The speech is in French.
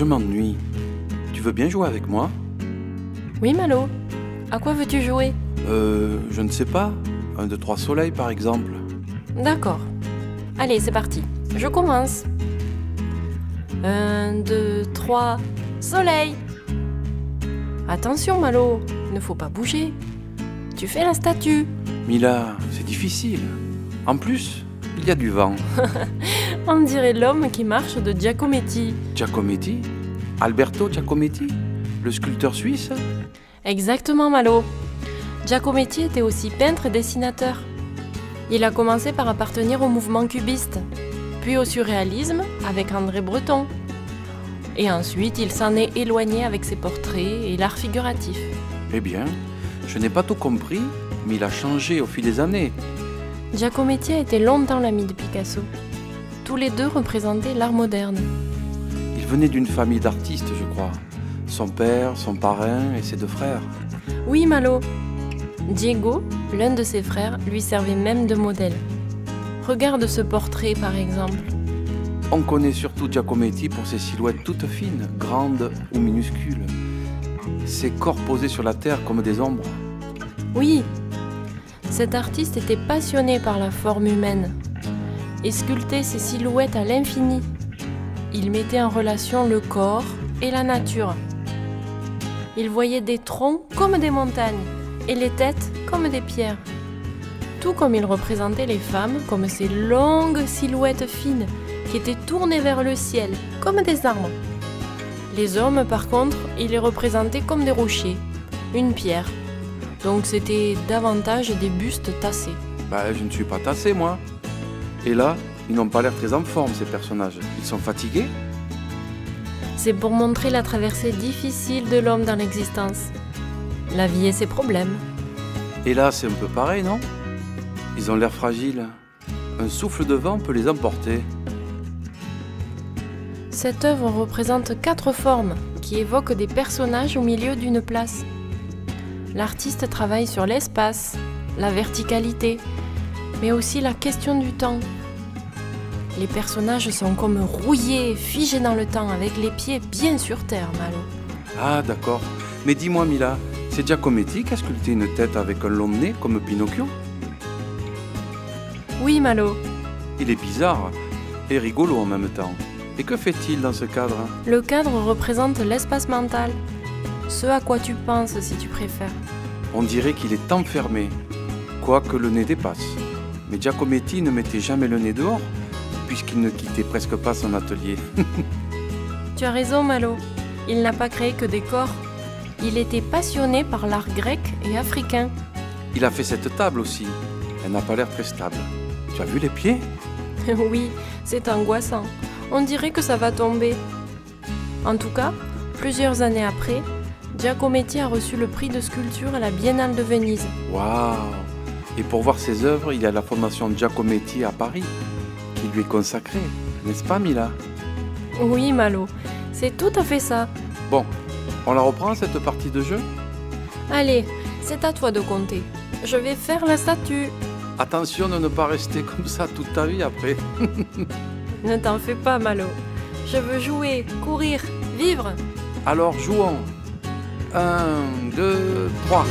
Je m'ennuie. Tu veux bien jouer avec moi? Oui, Malo. À quoi veux-tu jouer? Je ne sais pas. 1, 2, 3 soleil, par exemple. D'accord. Allez, c'est parti. Je commence. 1, 2, 3, soleil. Attention, Malo, il ne faut pas bouger. Tu fais la statue. Mila, c'est difficile. En plus, il y a du vent. On dirait l'homme qui marche de Giacometti. Giacometti? Alberto Giacometti? Le sculpteur suisse? Exactement, Malo. Giacometti était aussi peintre et dessinateur. Il a commencé par appartenir au mouvement cubiste, puis au surréalisme avec André Breton. Et ensuite, il s'en est éloigné avec ses portraits et l'art figuratif. Eh bien, je n'ai pas tout compris, mais il a changé au fil des années. Giacometti a été longtemps l'ami de Picasso. Tous les deux représentaient l'art moderne. Il venait d'une famille d'artistes, je crois. Son père, son parrain et ses 2 frères. Oui, Malo. Diego, l'un de ses frères, lui servait même de modèle. Regarde ce portrait, par exemple. On connaît surtout Giacometti pour ses silhouettes toutes fines, grandes ou minuscules. Ses corps posés sur la terre comme des ombres. Oui, cet artiste était passionné par la forme humaine et sculptait ses silhouettes à l'infini. Il mettait en relation le corps et la nature. Il voyait des troncs comme des montagnes et les têtes comme des pierres. Tout comme il représentait les femmes comme ces longues silhouettes fines qui étaient tournées vers le ciel comme des arbres. Les hommes, par contre, il les représentait comme des rochers, une pierre. Donc c'était davantage des bustes tassés. Je ne suis pas tassé, moi. Et là, ils n'ont pas l'air très en forme, ces personnages. Ils sont fatigués? C'est pour montrer la traversée difficile de l'homme dans l'existence. La vie et ses problèmes. Et là, c'est un peu pareil, non? Ils ont l'air fragiles. Un souffle de vent peut les emporter. Cette œuvre représente 4 formes qui évoquent des personnages au milieu d'une place. L'artiste travaille sur l'espace, la verticalité, mais aussi la question du temps. Les personnages sont comme rouillés, figés dans le temps, avec les pieds bien sur terre, Malo. Ah, d'accord. Mais dis-moi, Mila, c'est Giacometti qui a sculpté une tête avec un long nez comme Pinocchio? Oui, Malo. Il est bizarre et rigolo en même temps. Et que fait-il dans ce cadre? Le cadre représente l'espace mental. Ce à quoi tu penses, si tu préfères. On dirait qu'il est enfermé, quoique le nez dépasse. Mais Giacometti ne mettait jamais le nez dehors, puisqu'il ne quittait presque pas son atelier. Tu as raison, Malo. Il n'a pas créé que des corps. Il était passionné par l'art grec et africain. Il a fait cette table aussi. Elle n'a pas l'air très stable. Tu as vu les pieds? Oui, c'est angoissant. On dirait que ça va tomber. En tout cas, plusieurs années après, Giacometti a reçu le prix de sculpture à la Biennale de Venise. Waouh! Et pour voir ses œuvres, il y a la fondation Giacometti à Paris, qui lui est consacrée, n'est-ce pas, Mila? Oui, Malo, c'est tout à fait ça. Bon, on la reprend cette partie de jeu? Allez, c'est à toi de compter. Je vais faire la statue. Attention de ne pas rester comme ça toute ta vie après. Ne t'en fais pas, Malo. Je veux jouer, courir, vivre. Alors jouons. 1, 2, 3.